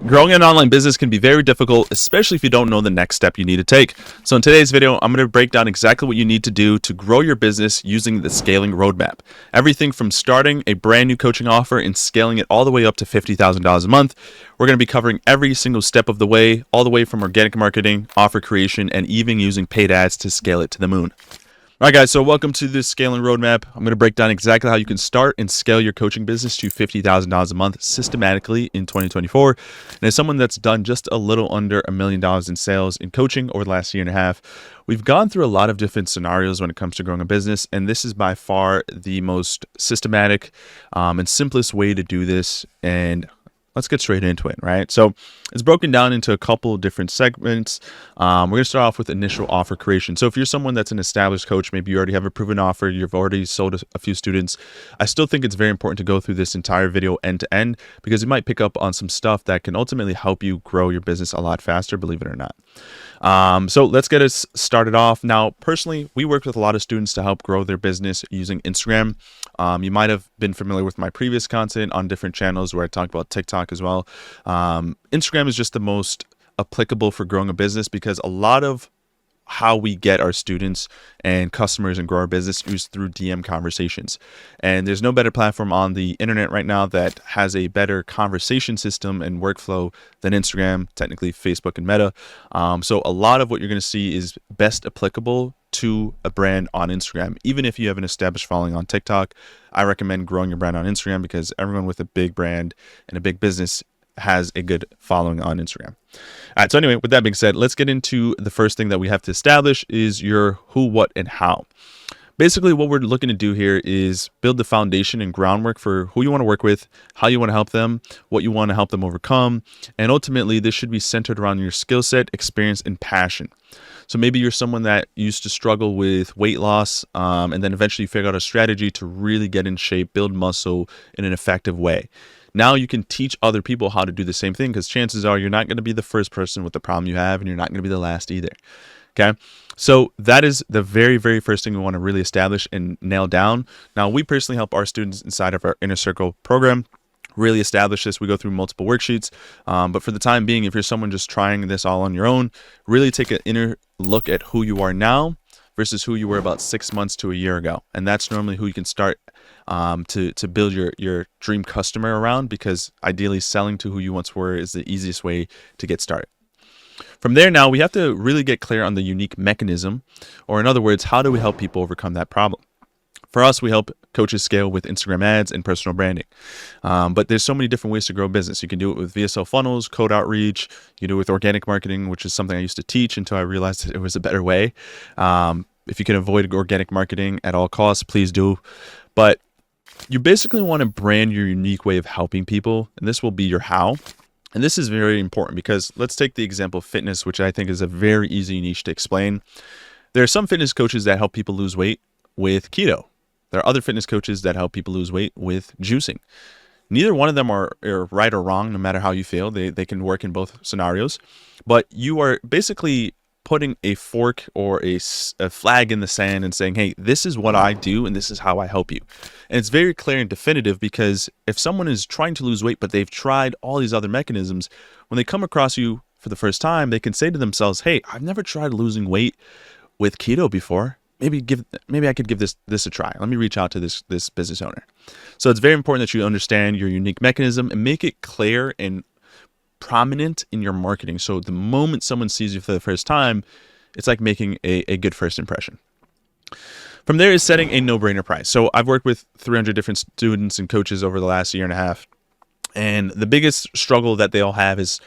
Growing an online business can be very difficult, especially if you don't know the next step you need to take. So in today's video, I'm going to break down exactly what you need to do to grow your business using the scaling roadmap. Everything from starting a brand new coaching offer and scaling it all the way up to $50,000 a month. We're going to be covering every single step of the way, all the way from organic marketing, offer creation, and even using paid ads to scale it to the moon. All right, guys, so welcome to this scaling roadmap. I'm going to break down exactly how you can start and scale your coaching business to $50,000 a month systematically in 2024. And as someone that's done just a little under $1 million in sales in coaching over the last year and a half, we've gone through a lot of different scenarios when it comes to growing a business. And this is by far the most systematic and simplest way to do this. And let's get straight into it, right? So it's broken down into a couple of different segments. We're going to start off with initial offer creation. So if you're someone that's an established coach, maybe you already have a proven offer, you've already sold a few students, I still think it's very important to go through this entire video end to end because you might pick up on some stuff that can ultimately help you grow your business a lot faster, believe it or not. So let's get us started off. Now, personally, we work with a lot of students to help grow their business using Instagram. You might have been familiar with my previous content on different channels where I talk about TikTok as well. Instagram is just the most applicable for growing a business because a lot of how we get our students and customers and grow our business is through DM conversations. And there's no better platform on the internet right now that has a better conversation system and workflow than Instagram, technically Facebook and Meta. So a lot of what you're going to see is best applicable to a brand on Instagram. Even if you have an established following on TikTok, I recommend growing your brand on Instagram because everyone with a big brand and a big business has a good following on Instagram. All right, so anyway, with that being said, let's get into the first thing that we have to establish is your who, what, and how. Basically, what we're looking to do here is build the foundation and groundwork for who you want to work with, how you want to help them, what you want to help them overcome, and ultimately, this should be centered around your skill set, experience, and passion. So maybe you're someone that used to struggle with weight loss, and then eventually figure out a strategy to really get in shape, build muscle in an effective way. Now you can teach other people how to do the same thing because chances are you're not going to be the first person with the problem you have, and you're not going to be the last either. Okay, so that is the very, very first thing we want to really establish and nail down. Now, we personally help our students inside of our Inner Circle program really establish this. We go through multiple worksheets, but for the time being, if you're someone just trying this all on your own, really take an inner look at who you are now versus who you were about 6 months to a year ago. And that's normally who you can start to build your dream customer around, because ideally selling to who you once were is the easiest way to get started. From there, now we have to really get clear on the unique mechanism, or in other words, how do we help people overcome that problem? For us, we help coaches scale with Instagram ads and personal branding. But there's so many different ways to grow business. You can do it with VSL funnels, code outreach. You can do it with organic marketing, which is something I used to teach until I realized that it was a better way. If you can avoid organic marketing at all costs, please do. But you basically want to brand your unique way of helping people, and this will be your how. And this is very important because let's take the example of fitness, which I think is a very easy niche to explain. There are some fitness coaches that help people lose weight with keto. There are other fitness coaches that help people lose weight with juicing. Neither one of them are right or wrong, no matter how you feel. They can work in both scenarios. But you are basically putting a fork or a flag in the sand and saying, hey, this is what I do and this is how I help you. And it's very clear and definitive because if someone is trying to lose weight, but they've tried all these other mechanisms, when they come across you for the first time, they can say to themselves, hey, I've never tried losing weight with keto before. Maybe I could give this a try. Let me reach out to this business owner. So it's very important that you understand your unique mechanism and make it clear and prominent in your marketing. So the moment someone sees you for the first time, it's like making a good first impression. From there is setting a no-brainer price. So I've worked with 300 different students and coaches over the last year and a half. And the biggest struggle that they all have is,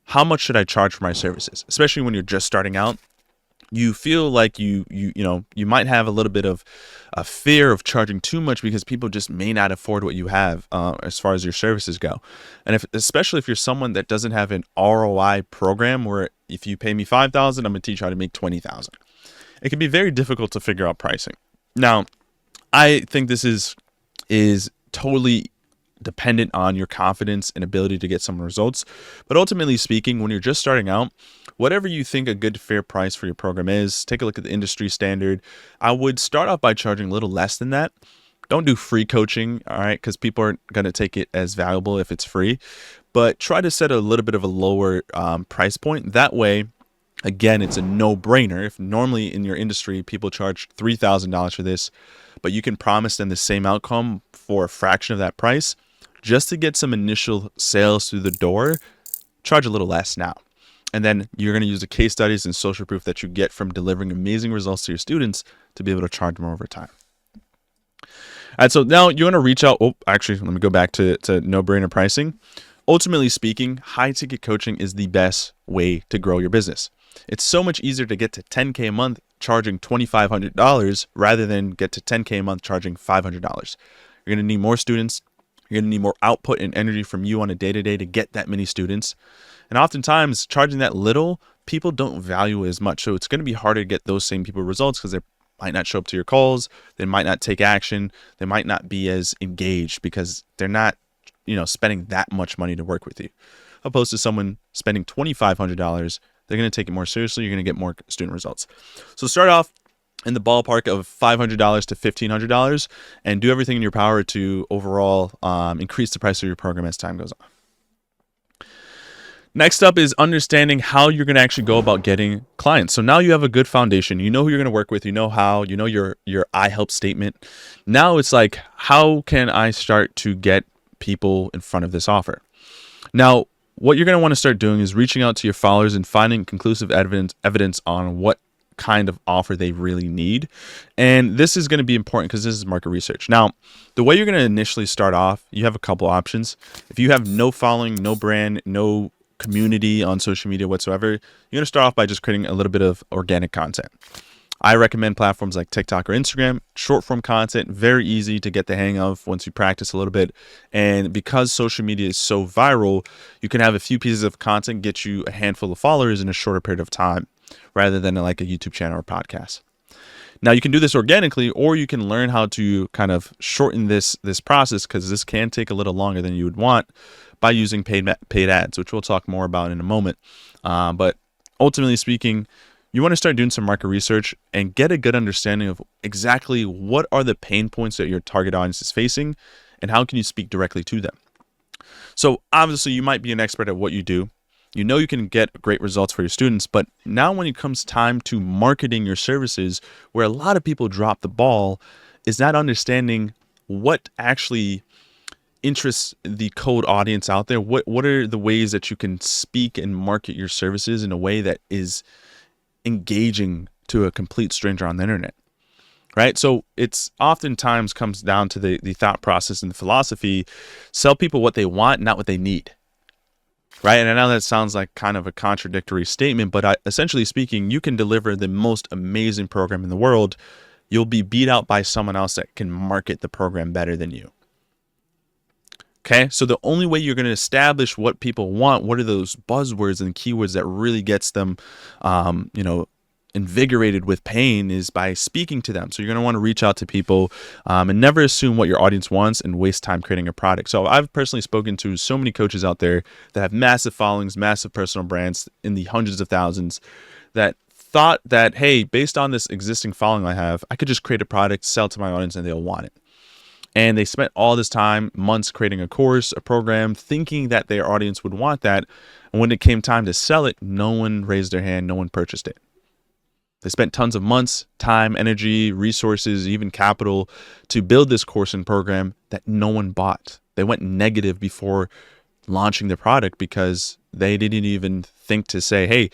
how much should I charge for my services? Especially when you're just starting out. You feel like you might have a little bit of a fear of charging too much because people just may not afford what you have as far as your services go. And especially if you're someone that doesn't have an ROI program where if you pay me $5,000, I'm going to teach you how to make $20,000. It can be very difficult to figure out pricing. Now, I think this is totally dependent on your confidence and ability to get some results. But ultimately speaking, when you're just starting out, whatever you think a good fair price for your program is, take a look at the industry standard. I would start off by charging a little less than that. Don't do free coaching, all right, because people aren't going to take it as valuable if it's free. but try to set a little bit of a lower price point. That way, again, it's a no-brainer. If normally in your industry people charge $3,000 for this, but you can promise them the same outcome for a fraction of that price, just to get some initial sales through the door, charge a little less now. And then you're going to use the case studies and social proof that you get from delivering amazing results to your students to be able to charge more over time. All right, so now you're going to reach out. Oh, actually, let me go back to no-brainer pricing. Ultimately speaking, high-ticket coaching is the best way to grow your business. It's so much easier to get to $10K a month charging $2,500 rather than get to $10K a month charging $500. You're going to need more students. You're going to need more output and energy from you on a day-to-day to get that many students. And oftentimes, charging that little, people don't value as much. So it's going to be harder to get those same people results because they might not show up to your calls. They might not take action. They might not be as engaged because they're not, spending that much money to work with you. Opposed to someone spending $2,500, they're going to take it more seriously. You're going to get more student results. So start off in the ballpark of $500 to $1,500 and do everything in your power to overall increase the price of your program as time goes on. Next up is understanding how you're going to actually go about getting clients. So now you have a good foundation. You know who you're going to work with. You know how. You know your I help statement. Now it's like, how can I start to get people in front of this offer? Now, what you're going to want to start doing is reaching out to your followers and finding conclusive evidence on what kind of offer they really need. And this is going to be important because this is market research. Now, the way you're going to initially start off, you have a couple options. If you have no following, no brand, no community on social media whatsoever, you're going to start off by just creating a little bit of organic content. I recommend platforms like TikTok or Instagram. Short form content, very easy to get the hang of once you practice a little bit. And because social media is so viral, you can have a few pieces of content get you a handful of followers in a shorter period of time rather than like a YouTube channel or podcast. Now you can do this organically, or you can learn how to kind of shorten this process, because this can take a little longer than you would want, by using paid ads, which we'll talk more about in a moment. But ultimately speaking, you want to start doing some market research and get a good understanding of exactly what are the pain points that your target audience is facing and how can you speak directly to them. So obviously you might be an expert at what you do. You know you can get great results for your students, but now when it comes time to marketing your services, where a lot of people drop the ball, is not understanding what actually interests the cold audience out there. What are the ways that you can speak and market your services in a way that is engaging to a complete stranger on the internet, right? So it's oftentimes comes down to the thought process and the philosophy. Sell people what they want, not what they need, right? And I know that sounds like kind of a contradictory statement, but essentially speaking, you can deliver the most amazing program in the world. You'll be beat out by someone else that can market the program better than you. Okay, so the only way you're going to establish what people want, what are those buzzwords and keywords that really gets them, invigorated with pain, is by speaking to them. So you're going to want to reach out to people and never assume what your audience wants and waste time creating a product. So I've personally spoken to so many coaches out there that have massive followings, massive personal brands in the hundreds of thousands, that thought that, hey, based on this existing following I have, I could just create a product, sell to my audience, and they'll want it. And they spent all this time, months, creating a course, a program, thinking that their audience would want that. And when it came time to sell it, no one raised their hand, no one purchased it. They spent tons of months, time, energy, resources, even capital to build this course and program that no one bought. They went negative before launching the product because they didn't even think to say, hey,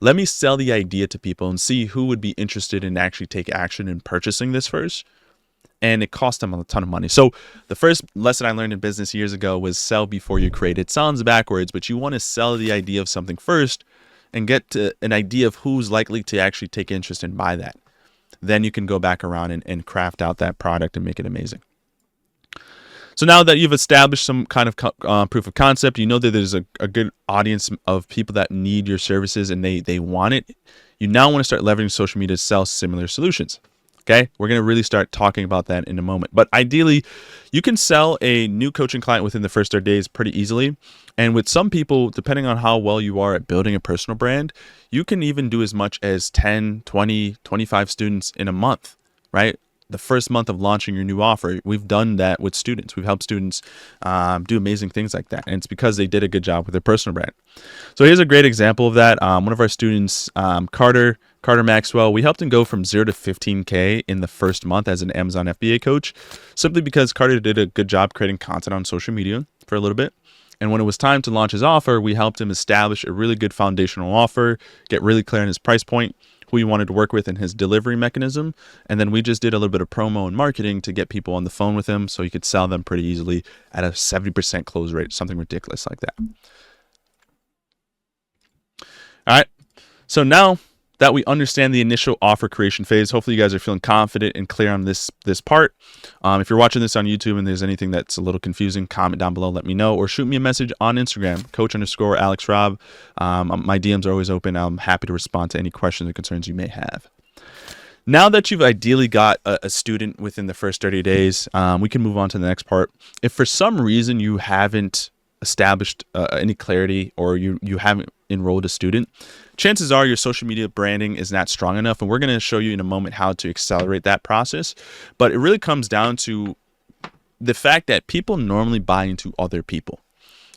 let me sell the idea to people and see who would be interested in actually take action in purchasing this first. And it cost them a ton of money. So the first lesson I learned in business years ago was sell before you create. It sounds backwards, but you want to sell the idea of something first and get to an idea of who's likely to actually take interest and buy that. Then you can go back around and craft out that product and make it amazing. So now that you've established some kind of proof of concept, you know that there's a good audience of people that need your services and they want it. You now want to start leveraging social media to sell similar solutions. Okay, we're going to really start talking about that in a moment. But ideally, you can sell a new coaching client within the first 30 days pretty easily. And with some people, depending on how well you are at building a personal brand, you can even do as much as 10, 20, 25 students in a month, right? the first month of launching your new offer. We've done that with students. We've helped students do amazing things like that. And it's because they did a good job with their personal brand. So here's a great example of that. One of our students, Carter Maxwell, we helped him go from 0 to 15K in the first month as an Amazon FBA coach, simply because Carter did a good job creating content on social media for a little bit. And when it was time to launch his offer, we helped him establish a really good foundational offer, get really clear on his price point, who he wanted to work with, and his delivery mechanism. And then we just did a little bit of promo and marketing to get people on the phone with him so he could sell them pretty easily at a 70% close rate, something ridiculous like that. All right. So now that we understand the initial offer creation phase, hopefully you guys are feeling confident and clear on this part. If you're watching this on YouTube and there's anything that's a little confusing, comment down below, let me know, or shoot me a message on Instagram, coach_AlexRob. My DMs are always open. I'm happy to respond to any questions or concerns you may have. Now that you've ideally got a student within the first 30 days, we can move on to the next part. If for some reason you haven't established any clarity, or you haven't enrolled a student, chances are your social media branding is not strong enough. And we're going to show you in a moment how to accelerate that process. But it really comes down to the fact that people normally buy into other people.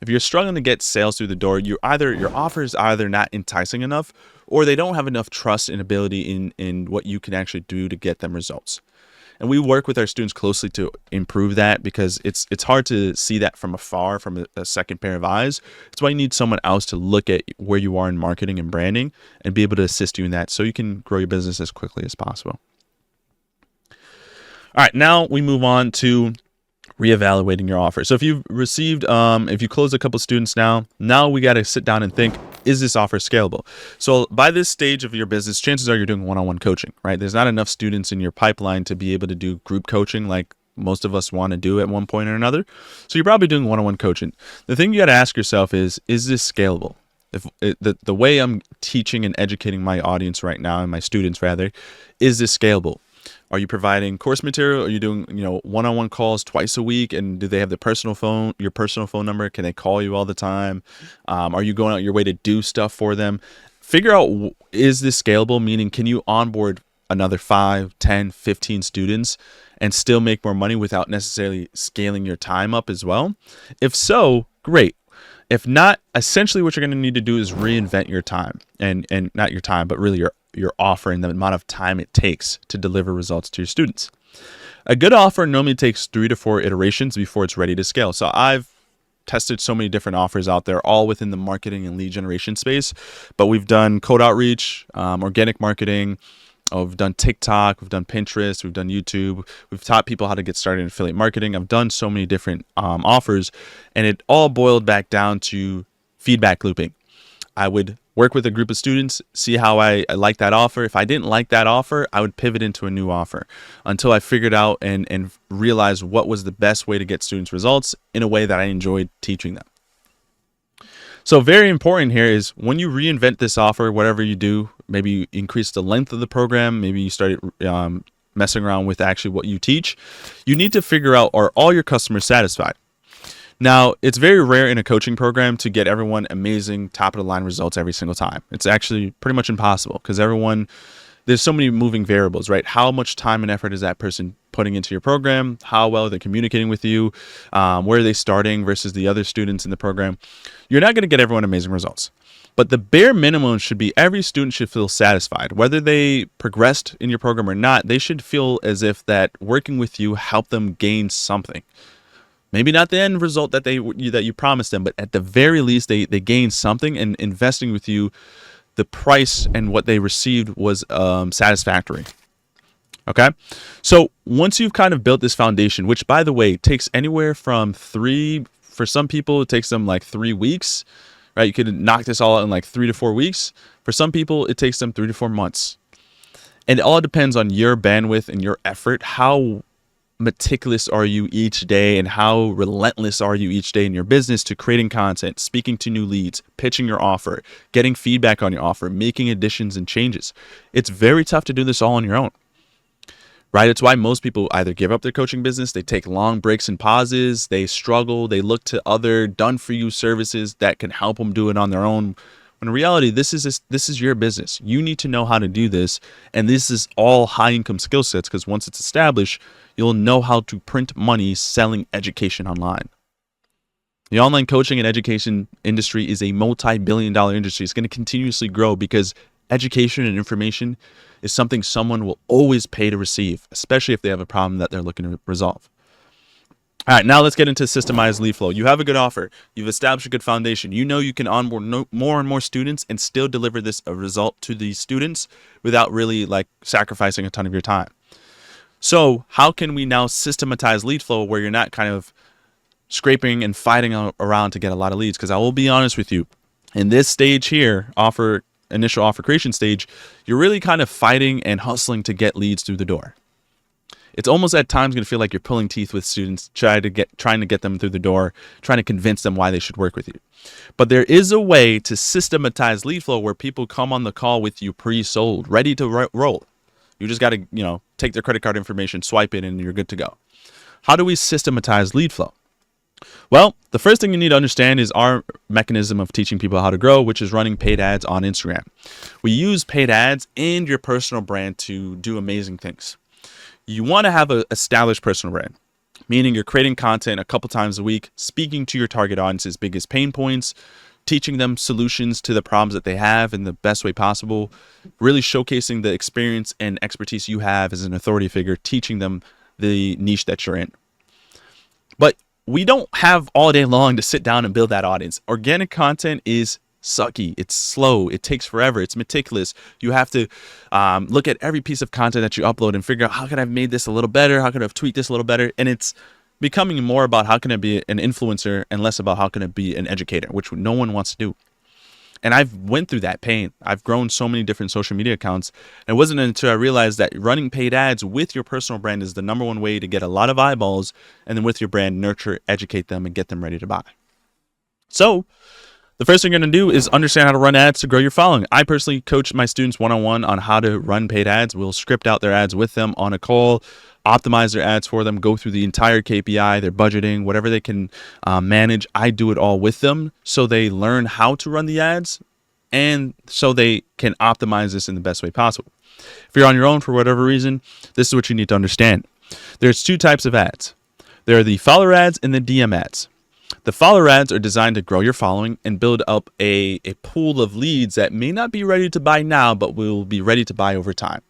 If you're struggling to get sales through the door, your offer is either not enticing enough, or they don't have enough trust and ability in what you can actually do to get them results. And we work with our students closely to improve that, because it's hard to see that from afar, from a second pair of eyes. That's why you need someone else to look at where you are in marketing and branding and be able to assist you in that so you can grow your business as quickly as possible. All right, now we move on to reevaluating your offer. So if you've received, if you closed a couple students now we got to sit down and think, is this offer scalable? So by this stage of your business, chances are you're doing one-on-one coaching, right? There's not enough students in your pipeline to be able to do group coaching like most of us want to do at one point or another. So you're probably doing one-on-one coaching. The thing you got to ask yourself is this scalable? If the way I'm teaching and educating my audience right now, and my students rather, is this scalable? Are you providing course material? Are you doing, one-on-one calls twice a week? And do they have your personal phone number? Can they call you all the time? Are you going out your way to do stuff for them? Figure out, is this scalable? Meaning, can you onboard another 5, 10, 15 students and still make more money without necessarily scaling your time up as well? If so, great. If not, essentially what you're going to need to do is reinvent your time, and not your time, but really your offer and the amount of time it takes to deliver results to your students. A good offer normally takes 3 to 4 iterations before it's ready to scale. So I've tested so many different offers out there, all within the marketing and lead generation space, but we've done cold outreach, organic marketing. We've done TikTok, we've done Pinterest, we've done YouTube. We've taught people how to get started in affiliate marketing. I've done so many different offers, and it all boiled back down to feedback looping. I would work with a group of students, see how I like that offer. If I didn't like that offer, I would pivot into a new offer until I figured out and realized what was the best way to get students results in a way that I enjoyed teaching them. So very important here is, when you reinvent this offer, whatever you do, maybe you increase the length of the program, maybe you started messing around with actually what you teach, you need to figure out, are all your customers satisfied? Now, it's very rare in a coaching program to get everyone amazing top of the line results every single time. It's actually pretty much impossible, because there's so many moving variables, right? How much time and effort is that person putting into your program? How well they're communicating with you? Where are they starting versus the other students in the program? You're not going to get everyone amazing results. But the bare minimum should be, every student should feel satisfied. Whether they progressed in your program or not, they should feel as if that working with you helped them gain something. Maybe not the end result that you promised them, but at the very least, they gained something, and investing with you, the price and what they received was satisfactory. Okay, so once you've kind of built this foundation, which, by the way, takes anywhere from for some people, it takes them like 3 weeks, right? You could knock this all out in like 3 to 4 weeks. For some people, it takes them 3 to 4 months. And it all depends on your bandwidth and your effort. How meticulous are you each day, and how relentless are you each day in your business to creating content, speaking to new leads, pitching your offer, getting feedback on your offer, making additions and changes. It's very tough to do this all on your own, right? It's why most people either give up their coaching business, they take long breaks and pauses, they struggle, they look to other done-for-you services that can help them do it on their own When in reality, this is your business. You need to know how to do this, and this is all high income skill sets, because once it's established, you'll know how to print money selling education online. The online coaching and education industry is a multi-billion-dollar industry. It's going to continuously grow because education and information is something someone will always pay to receive, especially if they have a problem that they're looking to resolve. All right, now let's get into systemized lead flow. You have a good offer. You've established a good foundation. You know you can onboard more and more students and still deliver this a result to these students without really like sacrificing a ton of your time. So how can we now systematize lead flow where you're not kind of scraping and fighting around to get a lot of leads? Because I will be honest with you, in this stage here, initial offer creation stage, you're really kind of fighting and hustling to get leads through the door. It's almost at times going to feel like you're pulling teeth with students, trying to get them through the door, trying to convince them why they should work with you. But there is a way to systematize lead flow where people come on the call with you pre-sold, ready to roll. You just got to, take their credit card information, swipe it, and you're good to go. How do we systematize lead flow? Well, the first thing you need to understand is our mechanism of teaching people how to grow, which is running paid ads on Instagram. We use paid ads and your personal brand to do amazing things. You want to have an established personal brand, meaning you're creating content a couple times a week, speaking to your target audience's biggest pain points, teaching them solutions to the problems that they have in the best way possible, really showcasing the experience and expertise you have as an authority figure, teaching them the niche that you're in. But we don't have all day long to sit down and build that audience. Organic content is sucky. It's slow. It takes forever. It's meticulous. You have to look at every piece of content that you upload and figure out, how could I have made this a little better? How could I have tweaked this a little better? And it's becoming more about how can I be an influencer and less about how can I be an educator, which no one wants to do. And I've went through that pain. I've grown so many different social media accounts. And it wasn't until I realized that running paid ads with your personal brand is the number one way to get a lot of eyeballs, and then with your brand, nurture, educate them, and get them ready to buy. So the first thing you're going to do is understand how to run ads to grow your following. I personally coach my students one-on-one on how to run paid ads. We'll script out their ads with them on a call, optimize their ads for them, go through the entire KPI, their budgeting, whatever they can manage. I do it all with them so they learn how to run the ads and so they can optimize this in the best way possible. If you're on your own for whatever reason, this is what you need to understand. There's two types of ads. There are the follower ads and the DM ads. The follower ads are designed to grow your following and build up a pool of leads that may not be ready to buy now, but will be ready to buy over time.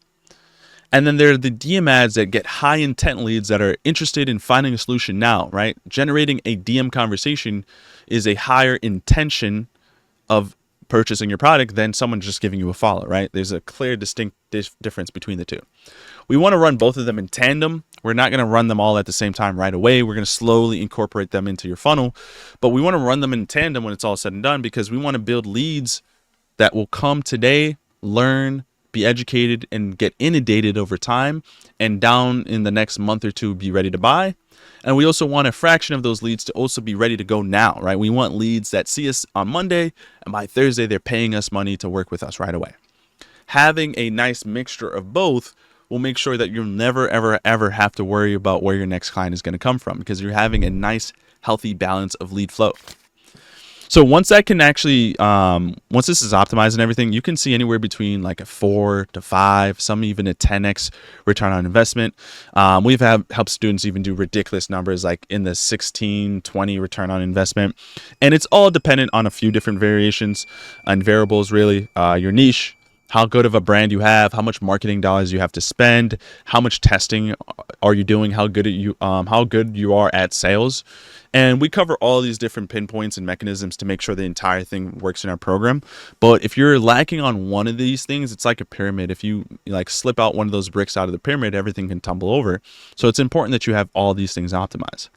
And then there are the DM ads that get high intent leads that are interested in finding a solution now, right? Generating a DM conversation is a higher intention of purchasing your product than someone just giving you a follow, right? There's a clear, distinct difference between the two. We want to run both of them in tandem. We're not going to run them all at the same time right away. We're going to slowly incorporate them into your funnel, but we want to run them in tandem when it's all said and done, because we want to build leads that will come today, learn, be educated, and get inundated over time, and down in the next month or two be ready to buy. And we also want a fraction of those leads to also be ready to go now, right? We want leads that see us on Monday, and by Thursday they're paying us money to work with us right away. Having a nice mixture of both will make sure that you'll never, ever, ever have to worry about where your next client is going to come from, because you're having a nice, healthy balance of lead flow. So once that can actually, once this is optimized and everything, you can see anywhere between like a 4 to 5, some even a 10x return on investment. We've helped students even do ridiculous numbers like in the 16, 20 return on investment. And it's all dependent on a few different variations and variables, really. Your niche, how good of a brand you have, how much marketing dollars you have to spend, how much testing are you doing, how good you are at sales. And we cover all these different pinpoints and mechanisms to make sure the entire thing works in our program. But if you're lacking on one of these things, it's like a pyramid. If you like slip out one of those bricks out of the pyramid, everything can tumble over. So it's important that you have all these things optimized.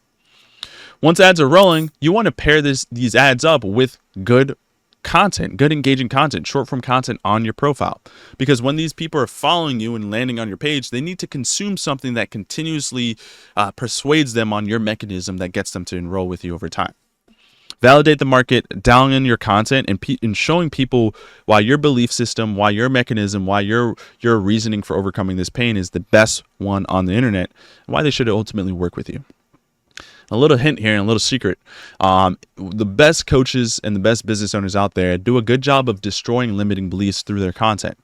Once ads are rolling, you want to pair these ads up with good content, good engaging content, short form content on your profile. Because when these people are following you and landing on your page, they need to consume something that continuously persuades them on your mechanism that gets them to enroll with you over time. Validate the market, down in your content, and showing people why your belief system, why your mechanism, why your reasoning for overcoming this pain is the best one on the internet, and why they should ultimately work with you. A little hint here and a little secret. The best coaches and the best business owners out there do a good job of destroying limiting beliefs through their content.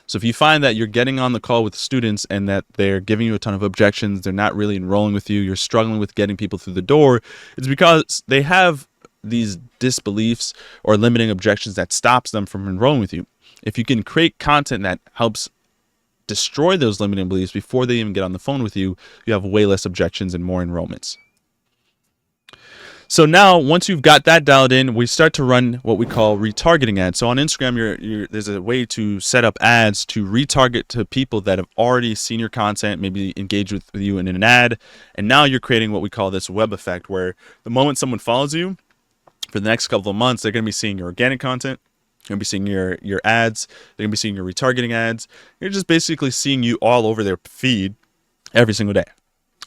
So if you find that you're getting on the call with students and that they're giving you a ton of objections, they're not really enrolling with you, you're struggling with getting people through the door, it's because they have these disbeliefs or limiting objections that stops them from enrolling with you. If you can create content that helps destroy those limiting beliefs before they even get on the phone with you, you have way less objections and more enrollments. So now, once you've got that dialed in, we start to run what we call retargeting ads. So on Instagram, there's a way to set up ads to retarget to people that have already seen your content, maybe engaged with you in an ad. And now you're creating what we call this web effect, where the moment someone follows you, for the next couple of months, they're going to be seeing your organic content. They're going to be seeing your ads. They're going to be seeing your retargeting ads. You're just basically seeing you all over their feed every single day.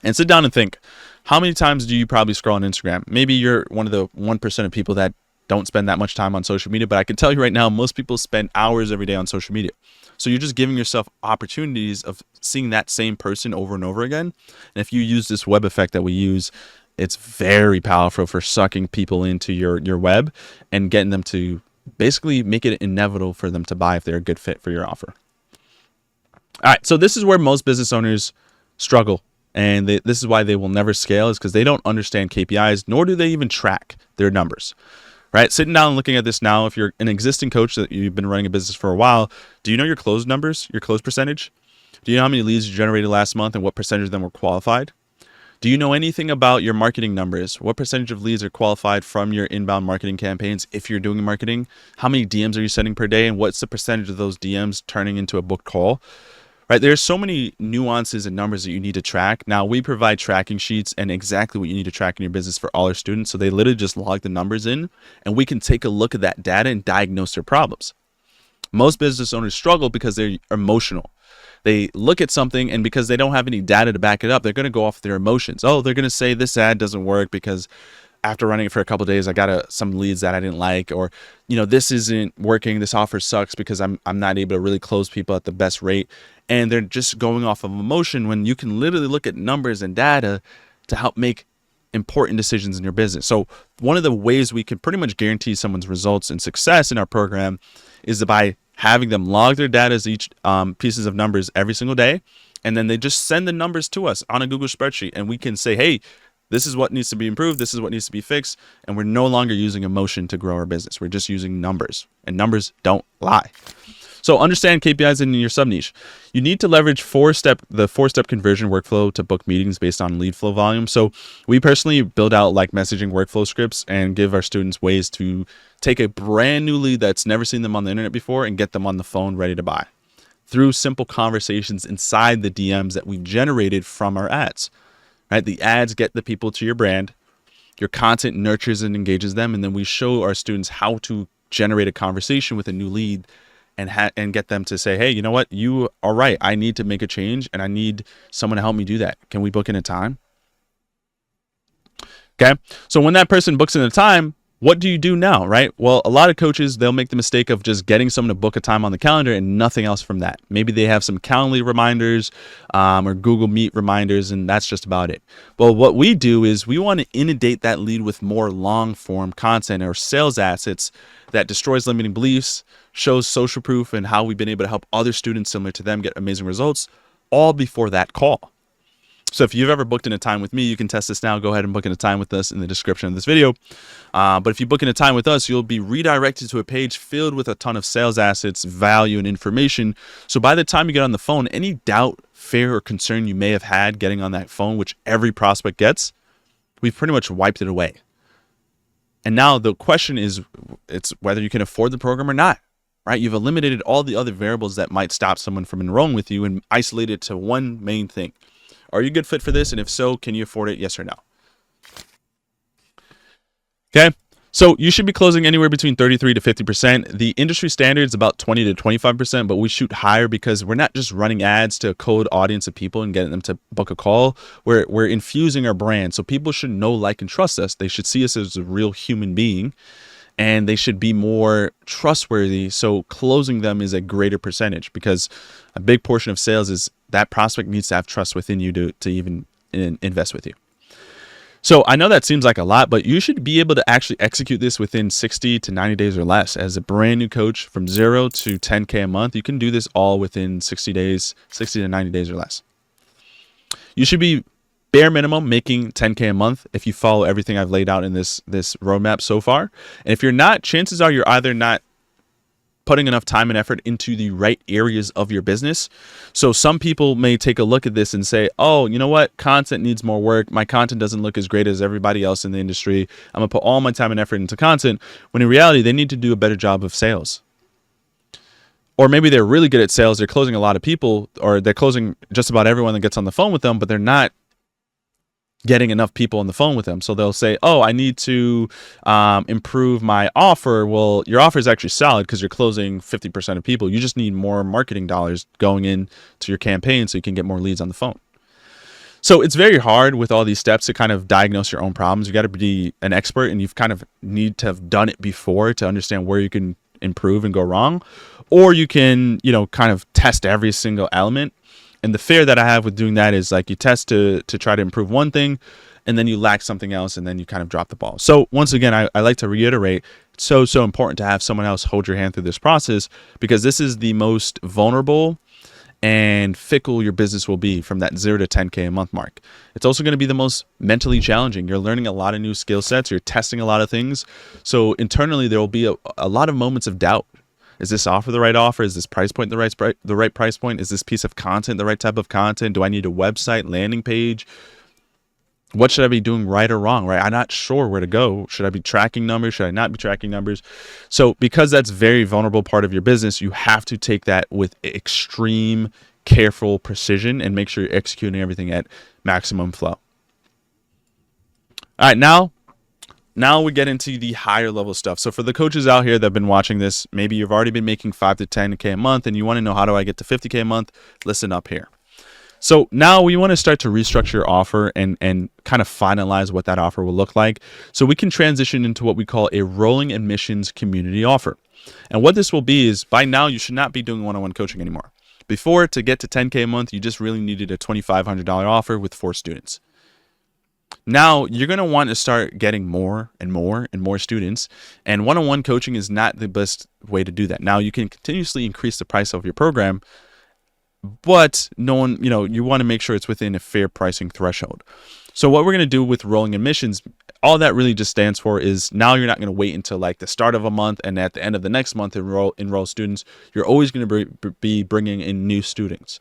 And sit down and think, how many times do you probably scroll on Instagram? Maybe you're one of the 1% of people that don't spend that much time on social media, but I can tell you right now, most people spend hours every day on social media. So you're just giving yourself opportunities of seeing that same person over and over again. And if you use this web effect that we use, it's very powerful for sucking people into your web and getting them to basically make it inevitable for them to buy if they're a good fit for your offer. All right, so this is where most business owners struggle. And this is why they will never scale, is because they don't understand KPIs, nor do they even track their numbers, right? Sitting down and looking at this now, if you're an existing coach that you've been running a business for a while, do you know your close numbers, your close percentage? Do you know how many leads you generated last month and what percentage of them were qualified? Do you know anything about your marketing numbers? What percentage of leads are qualified from your inbound marketing campaigns if you're doing marketing? How many DMs are you sending per day? And what's the percentage of those DMs turning into a booked call? Right, there's so many nuances and numbers that you need to track. Now, we provide tracking sheets and exactly what you need to track in your business for all our students. So they literally just log the numbers in, and we can take a look at that data and diagnose their problems. Most business owners struggle because they're emotional. They look at something, and because they don't have any data to back it up, they're going to go off their emotions. Oh, they're going to say this ad doesn't work because after running it for a couple of days, I got some leads that I didn't like, or, this isn't working. This offer sucks because I'm not able to really close people at the best rate. And they're just going off of emotion when you can literally look at numbers and data to help make important decisions in your business. So one of the ways we can pretty much guarantee someone's results and success in our program is by having them log their data as each pieces of numbers every single day. And then they just send the numbers to us on a Google spreadsheet, and we can say, hey, this is what needs to be improved. This is what needs to be fixed. And we're no longer using emotion to grow our business. We're just using numbers, and numbers don't lie. So understand KPIs in your sub niche. You need to leverage the four-step conversion workflow to book meetings based on lead flow volume. So we personally build out like messaging workflow scripts and give our students ways to take a brand new lead that's never seen them on the internet before and get them on the phone ready to buy through simple conversations inside the DMs that we generated from our ads. Right? The ads get the people to your brand. Your content nurtures and engages them, and then we show our students how to generate a conversation with a new lead and get them to say, hey, you know what? You are right. I need to make a change, and I need someone to help me do that. Can we book in a time? Okay. So when that person books in a time, what do you do now, right? Well, a lot of coaches, they'll make the mistake of just getting someone to book a time on the calendar and nothing else from that. Maybe they have some Calendly reminders or Google Meet reminders, and that's just about it. Well, what we do is we want to inundate that lead with more long-form content or sales assets that destroys limiting beliefs, shows social proof, and how we've been able to help other students similar to them get amazing results, all before that call. So if you've ever booked in a time with me, you can test this now. Go ahead and book in a time with us in the description of this video. But if you book in a time with us, you'll be redirected to a page filled with a ton of sales assets, value, and information. So by the time you get on the phone, any doubt, fear, or concern you may have had getting on that phone, which every prospect gets, we've pretty much wiped it away. And now the question is, it's whether you can afford the program or not, right? You've eliminated all the other variables that might stop someone from enrolling with you and isolated it to one main thing. Are you a good fit for this? And if so, can you afford it? Yes or no? Okay. So you should be closing anywhere between 33 to 50%. The industry standard is about 20 to 25%, but we shoot higher because we're not just running ads to a cold audience of people and getting them to book a call. We're infusing our brand. So people should know, like, and trust us. They should see us as a real human being, and they should be more trustworthy. So closing them is a greater percentage, because a big portion of sales is that prospect needs to have trust within you to even invest with you. So I know that seems like a lot, but you should be able to actually execute this within 60 to 90 days or less. As a brand new coach from 0 to 10K a month, you can do this all within 60 days, 60 to 90 days or less. You should be bare minimum making 10K a month if you follow everything I've laid out in this roadmap so far. And if you're not, chances are you're either not putting enough time and effort into the right areas of your business. So some people may take a look at this and say, oh, you know what? Content needs more work. My content doesn't look as great as everybody else in the industry. I'm gonna put all my time and effort into content, when in reality, they need to do a better job of sales. Or maybe they're really good at sales. They're closing a lot of people, or they're closing just about everyone that gets on the phone with them, but they're not getting enough people on the phone with them. So they'll say, oh, I need to improve my offer. Well, your offer is actually solid because you're closing 50% of people. You just need more marketing dollars going into your campaign so you can get more leads on the phone. So it's very hard with all these steps to kind of diagnose your own problems. You got to be an expert, and you've kind of need to have done it before to understand where you can improve and go wrong. Or you can, kind of test every single element. And the fear that I have with doing that is like you test to try to improve one thing, and then you lack something else, and then you kind of drop the ball. So once again, I like to reiterate, it's so important to have someone else hold your hand through this process, because this is the most vulnerable and fickle your business will be from that 0 to 10K a month mark. It's also going to be the most mentally challenging. You're learning a lot of new skill sets. You're testing a lot of things. So internally, there will be a lot of moments of doubt. Is this offer the right offer? Is this price point the right price point? Is this piece of content the right type of content? Do I need a website, landing page? What should I be doing right or wrong, right? I'm not sure where to go. Should I be tracking numbers? Should I not be tracking numbers? So because that's a very vulnerable part of your business, you have to take that with extreme, careful precision and make sure you're executing everything at maximum flow. All right, now we get into the higher level stuff. So for the coaches out here that have been watching this, maybe you've already been making 5 to 10K a month and you want to know, how do I get to 50K a month? Listen up here. So now we want to start to restructure your offer and kind of finalize what that offer will look like. So we can transition into what we call a rolling admissions community offer. And what this will be is, by now you should not be doing one-on-one coaching anymore. Before, to get to 10K a month, you just really needed a $2,500 offer with 4 students. Now you're going to want to start getting more and more and more students, and one-on-one coaching is not the best way to do that. Now you can continuously increase the price of your program, but you want to make sure it's within a fair pricing threshold. So what we're going to do with rolling admissions, all that really just stands for is, now you're not going to wait until like the start of a month and at the end of the next month enroll students. You're always going to be bringing in new students.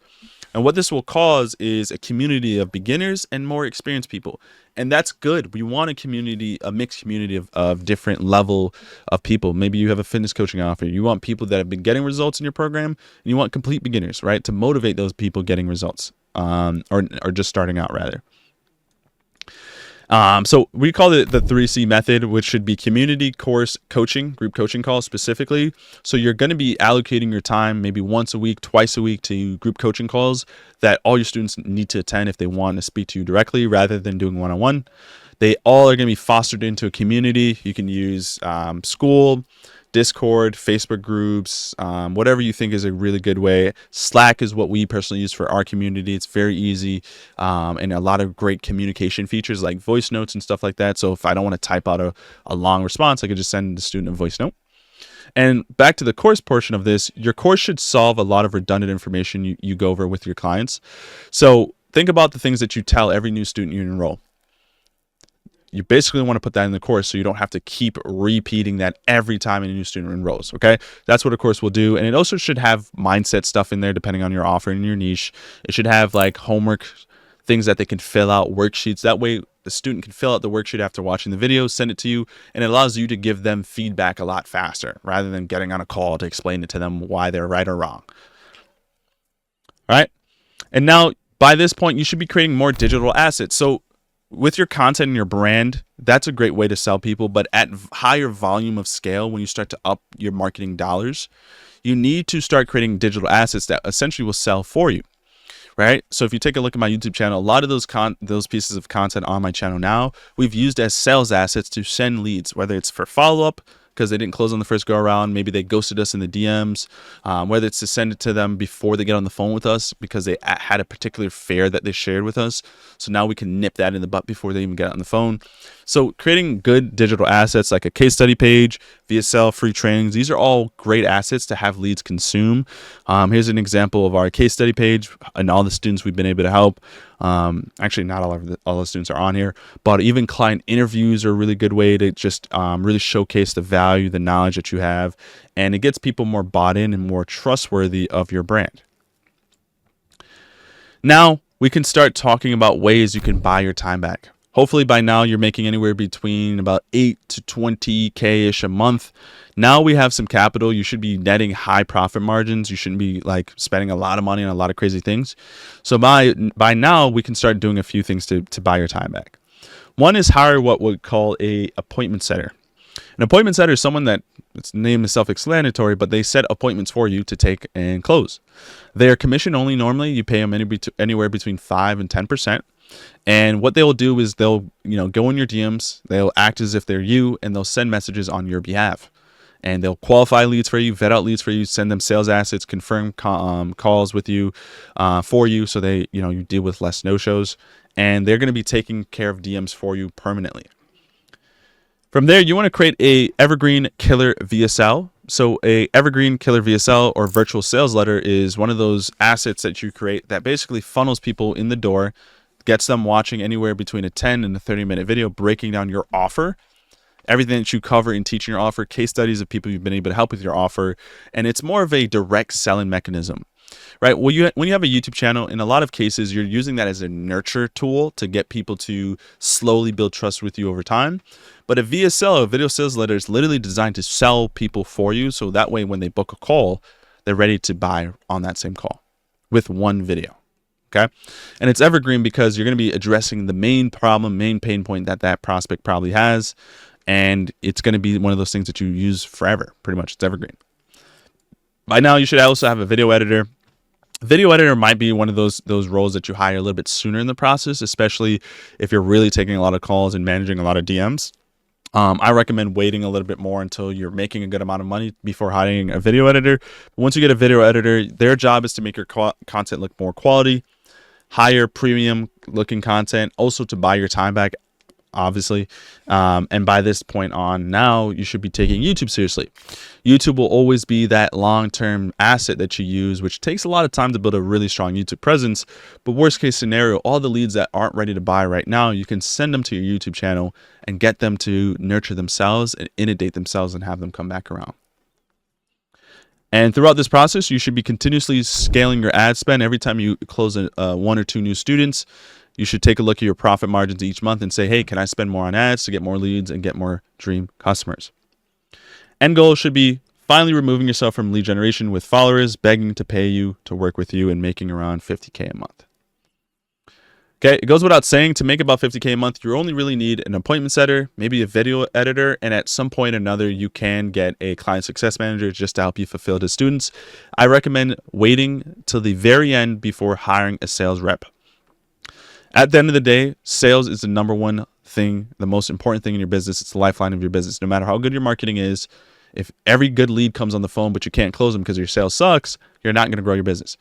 And what this will cause is a community of beginners and more experienced people. And that's good. We want a mixed community of different level of people. Maybe you have a fitness coaching offer. You want people that have been getting results in your program, and you want complete beginners, right? To motivate those people getting results, or just starting out rather. So we call it the 3C method, which should be community, course, coaching, group coaching calls specifically. So you're going to be allocating your time maybe once a week, twice a week to group coaching calls that all your students need to attend if they want to speak to you directly rather than doing one-on-one. They all are going to be fostered into a community. You can use school, Discord, Facebook groups, whatever you think is a really good way. Slack is what we personally use for our community. It's very easy, and a lot of great communication features like voice notes and stuff like that. So if I don't want to type out a long response, I could just send the student a voice note. And back to the course portion of this, your course should solve a lot of redundant information you go over with your clients. So think about the things that you tell every new student you enroll. You basically want to put that in the course so you don't have to keep repeating that every time a new student enrolls, okay? That's what a course will do. And it also should have mindset stuff in there depending on your offer and your niche. It should have like homework, things that they can fill out, worksheets. That way the student can fill out the worksheet after watching the video, send it to you, and it allows you to give them feedback a lot faster rather than getting on a call to explain it to them why they're right or wrong. All right? And now by this point, you should be creating more digital assets. So with your content and your brand, that's a great way to sell people. But at higher volume of scale, when you start to up your marketing dollars, you need to start creating digital assets that essentially will sell for you, right? So if you take a look at my YouTube channel, a lot of those pieces of content on my channel now, we've used as sales assets to send leads, whether it's for follow-up, because they didn't close on the first go around. Maybe they ghosted us in the DMs, whether it's to send it to them before they get on the phone with us because they had a particular fare that they shared with us. So now we can nip that in the butt before they even get on the phone. So creating good digital assets like a case study page, VSL, free trainings, these are all great assets to have leads consume. Here's an example of our case study page and all the students we've been able to help. Actually, not all the students are on here, but even client interviews are a really good way to just really showcase the value, the knowledge that you have, and it gets people more bought in and more trustworthy of your brand. Now we can start talking about ways you can buy your time back. Hopefully by now you're making anywhere between about 8 to 20K-ish a month. Now we have some capital. You should be netting high profit margins. You shouldn't be like spending a lot of money on a lot of crazy things. So by now we can start doing a few things to buy your time back. One is hire what we call a appointment setter. An appointment setter is someone that, its name is self-explanatory, but they set appointments for you to take and close. They are commission only. Normally you pay them anywhere between 5 and 10%. And what they'll do is they'll go in your DMs, they'll act as if they're you, and they'll send messages on your behalf. And they'll qualify leads for you, vet out leads for you, send them sales assets, confirm calls with you for you, so they you deal with less no-shows. And they're going to be taking care of DMs for you permanently. From there, you want to create a evergreen killer VSL. So a evergreen killer VSL or virtual sales letter is one of those assets that you create that basically funnels people in the door, gets them watching anywhere between a 10 and a 30-minute video breaking down your offer, everything that you cover in teaching your offer, case studies of people you've been able to help with your offer, and it's more of a direct selling mechanism, right? When you have a YouTube channel, in a lot of cases, you're using that as a nurture tool to get people to slowly build trust with you over time. But a VSL, a video sales letter, is literally designed to sell people for you, so that way when they book a call, they're ready to buy on that same call with one video. Okay. And it's evergreen because you're going to be addressing the main problem, main pain point that prospect probably has. And it's going to be one of those things that you use forever. Pretty much. It's evergreen. By now, you should also have a video editor. Video editor might be one of those roles that you hire a little bit sooner in the process, especially if you're really taking a lot of calls and managing a lot of DMs. I recommend waiting a little bit more until you're making a good amount of money before hiring a video editor. But once you get a video editor, their job is to make your content look more quality, higher premium looking content, also to buy your time back, obviously. And by this point on now, you should be taking YouTube seriously. YouTube will always be that long-term asset that you use, which takes a lot of time to build a really strong YouTube presence. But worst case scenario, all the leads that aren't ready to buy right now, you can send them to your YouTube channel and get them to nurture themselves and inundate themselves and have them come back around. And throughout this process, you should be continuously scaling your ad spend. Every time you close 1 or 2 new students, you should take a look at your profit margins each month and say, hey, can I spend more on ads to get more leads and get more dream customers? End goal should be finally removing yourself from lead generation with followers begging to pay you to work with you and making around 50K a month. Okay, it goes without saying, to make about 50K a month, you only really need an appointment setter, maybe a video editor, and at some point or another, you can get a client success manager just to help you fulfill the students. I recommend waiting till the very end before hiring a sales rep. At the end of the day, sales is the number one thing, the most important thing in your business. It's the lifeline of your business. No matter how good your marketing is, if every good lead comes on the phone, but you can't close them because your sales sucks, you're not going to grow your business.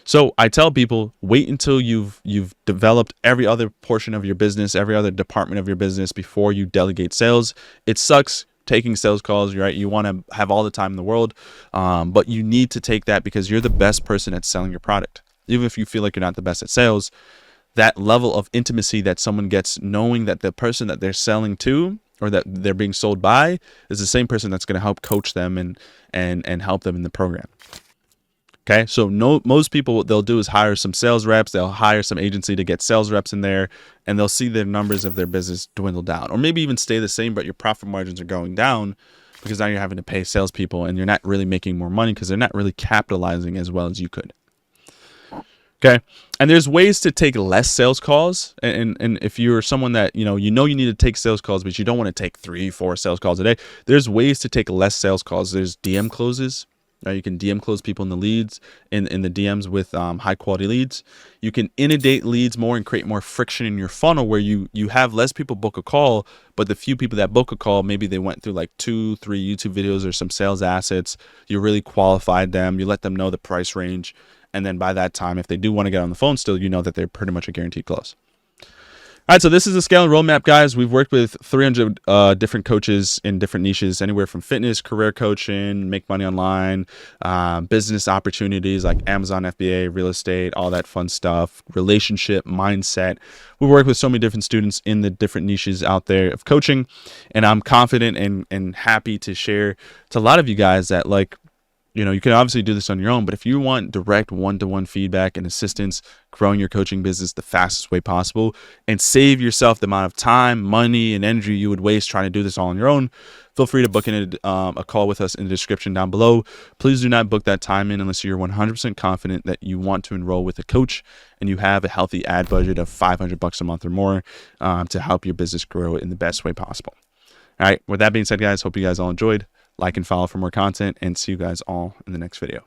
So I tell people, wait until you've developed every other portion of your business, every other department of your business before you delegate sales. It sucks taking sales calls, right? You want to have all the time in the world, but you need to take that because you're the best person at selling your product. Even if you feel like you're not the best at sales, that level of intimacy that someone gets knowing that the person that they're selling to or that they're being sold by is the same person that's going to help coach them and help them in the program. Okay, so most people, what they'll do is hire some sales reps. They'll hire some agency to get sales reps in there, and they'll see their numbers of their business dwindle down, or maybe even stay the same, but your profit margins are going down because now you're having to pay salespeople, and you're not really making more money because they're not really capitalizing as well as you could. Okay, and there's ways to take less sales calls, and if you're someone that you need to take sales calls, but you don't want to take 3-4 sales calls a day, there's ways to take less sales calls. There's DM closes. Right? You can DM close people in the leads, in the DMs with high quality leads. You can inundate leads more and create more friction in your funnel, where you have less people book a call, but the few people that book a call, maybe they went through like 2-3 YouTube videos or some sales assets. You really qualified them. You let them know the price range. And then by that time, if they do want to get on the phone still, you know that they're pretty much a guaranteed close. All right, so this is the scaling roadmap, guys. We've worked with 300 different coaches in different niches, anywhere from fitness, career coaching, make money online, business opportunities like Amazon FBA, real estate, all that fun stuff, relationship, mindset. We work with so many different students in the different niches out there of coaching, and I'm confident and happy to share to a lot of you guys that, like, you know, you can obviously do this on your own, but if you want direct one-to-one feedback and assistance, growing your coaching business the fastest way possible, and save yourself the amount of time, money, and energy you would waste trying to do this all on your own, feel free to book in a call with us in the description down below. Please do not book that time in unless you're 100% confident that you want to enroll with a coach and you have a healthy ad budget of $500 a month or more to help your business grow in the best way possible. All right, with that being said, guys, hope you guys all enjoyed. Like and follow for more content, and see you guys all in the next video.